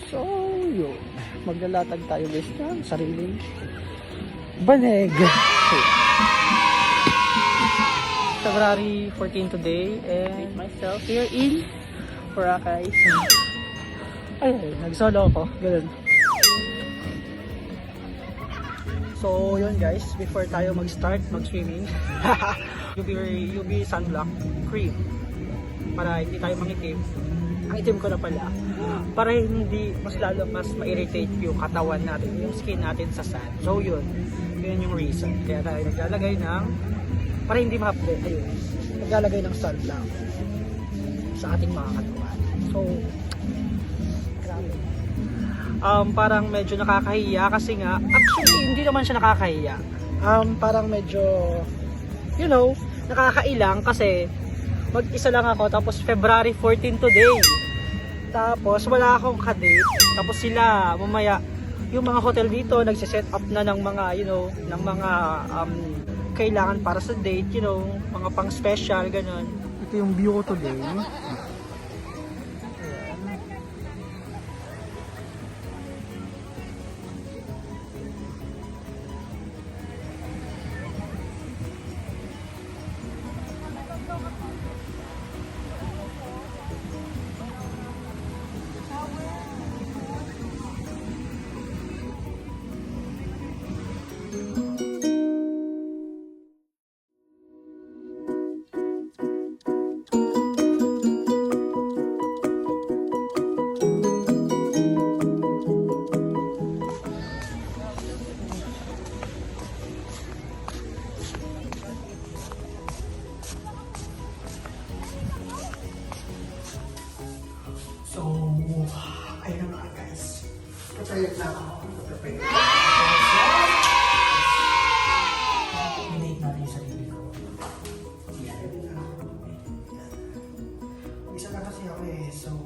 So, yun. Maglalatag tayo guys ng sariling banig. February 14 today and myself here in Boracay. Ay, nagsolo ako. Ganun. So, yun guys. Before tayo mag-start mag-swimming, UV sunblock cream. Para hindi tayo mangitim. Ang itim ko na pala. Para hindi mas lalo mas ma-irritate yung katawan natin, yung skin natin sa sand. So, yun. Yun yung reason. Kaya tayo naglalagay ng, para hindi ma-update, ayun. Naglalagay ng sunblock sa ating mga katawan. So, parang medyo nakakahiya kasi nga, actually hindi naman siya nakakahiya. Parang medyo, you know, nakakailang kasi mag-isa lang ako tapos February 14 today. Tapos wala akong kadate. Tapos sila mamaya yung mga hotel dito nagse-set up na ng mga, you know, ng mga kailangan para sa date, you know, mga pang special ganun. Ito yung view ko today. So, ayun na nga guys. Prepared na ako. Prepared na ako. Minate natin yung sarili ko. Yan. Isa na kasi ako eh. So,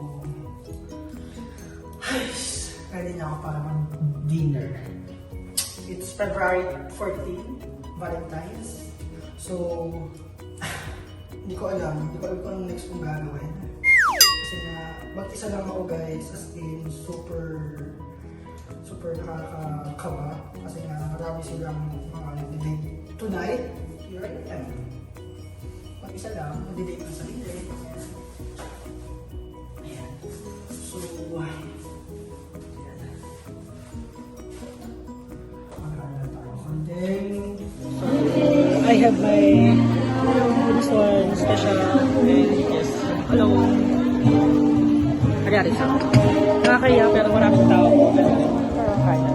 ready na ako para mag-dinner. It's February 14, Valentine's. So, hindi ko alam kung anong next kong gagawin. Kasi nga, mag-isa lang ako guys, as in super nakakakaba. Kasi nga, marami silang mga date tonight. Here I am. Mag-isa lang, mag-date ng sarili. Ayan. So, ayan. And then, I have my this one special and yes, hello. Kanyari sa nakakaya pero maraming tao po. Pero kaya.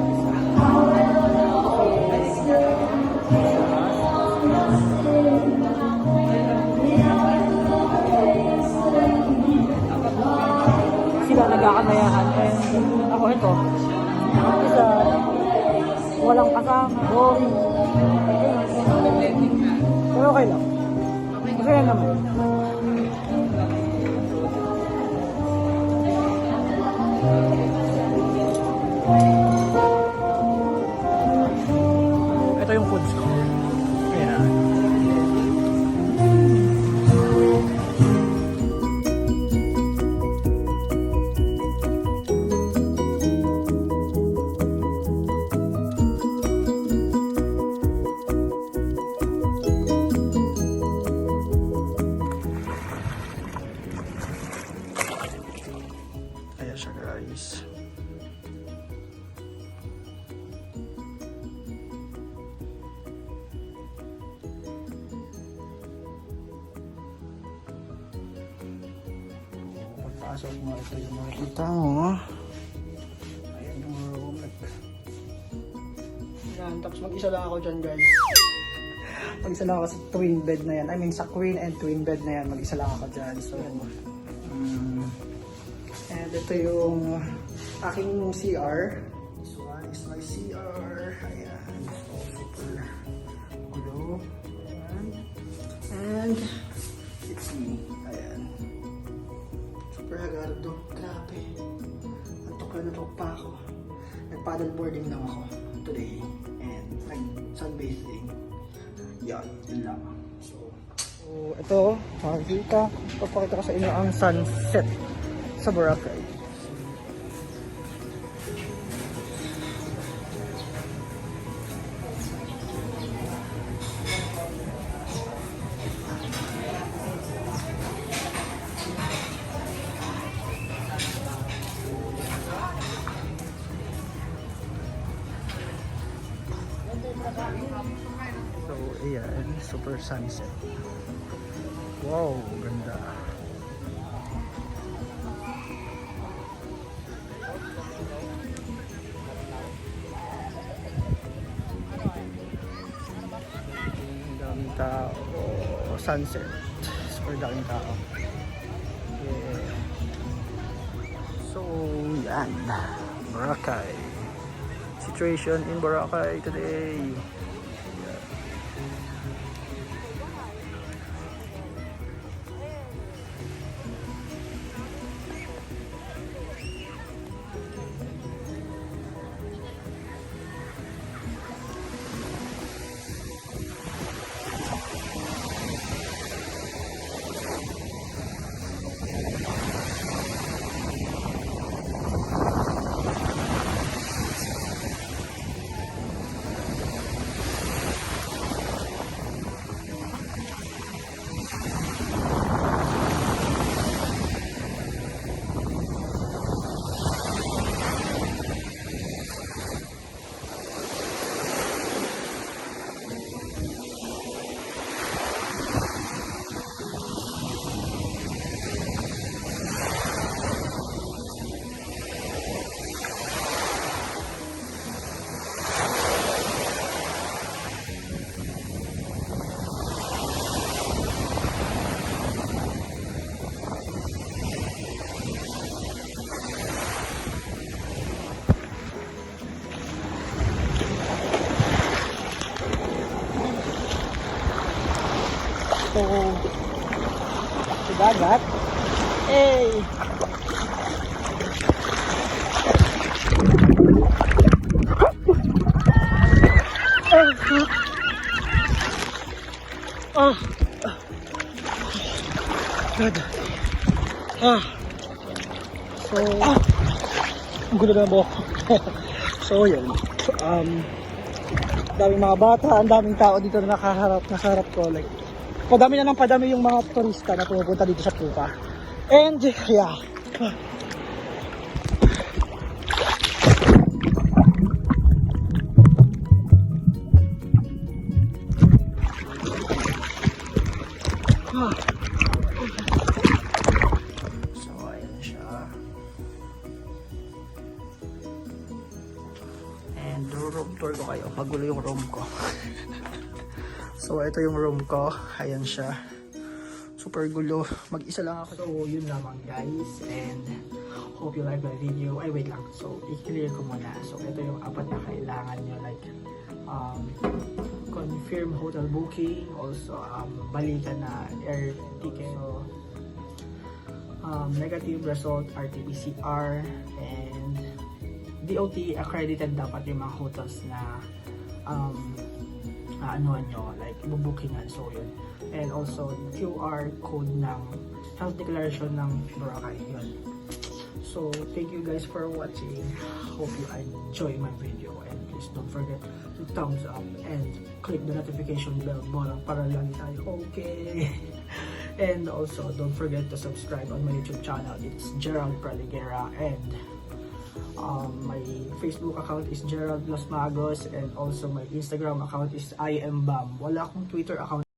Sila nagkakanayahan and ako ito. Isa walang kasama. Boring. Pero okay lang. Masaya naman. Ito yung foods ko. Ayan. Ayan siya guys. Pagpasok mo, ito yung makikita mo. Ayan yung room. Ayan, tapos mag-isa lang ako dyan guys. Mag-isa lang ako sa twin bed na yan. I mean sa queen and twin bed na yan. Mag-isa lang ako dyan. So, and ito yung aking CR. This one is my CR. Ayan. So, super gulo. Ayan. And it's me. Ayan. Super hagardo. Grabe. Antok pa ako. Nag-paddleboarding lang ako today. And nag-sunbathing. Yan. Yun lang. So, ito. Papakita ko sa inyo ang sunset sa Boracay. Ayan, super sunset. Wow, ganda. Ang daming tao. Sunset. Super daming tao. Yeah. So, yan. Boracay. Situation in Boracay today. So, sa dagat. Hey! Ah! God. So, ang gulo na buhok. So, yun. Daming mga bata, ang daming tao dito na nakaharap ko. Like, padami na ng padami yung mga turista na pumupunta dito sa Pupa. And, yeah. So, ayan siya. And, room tour ko kayo. Magulo yung room ko. So, ito yung room ko. Ayan siya. Super gulo. Mag-isa lang ako. So, yun lamang guys. And, hope you like my video. Ay, wait lang. So, i-clear ko muna. So, ito yung apat na kailangan nyo. Like, confirm hotel booking. Also, balikan na air ticket. So, negative result, RT-PCR. And, DOT accredited dapat yung mga hotels na anuhan nyo, like bubookingan, so yun. And also QR code ng health declaration ng Boracay, yun. So thank you guys for watching. Hope you enjoy my video, and please don't forget to thumbs up and click the notification bell button para lagi tayo okay. And also don't forget to subscribe on my YouTube channel. It's Gerald Praligera, and my Facebook account is Gerald Los Magos, and also my Instagram account is IamBam. Wala akong Twitter account.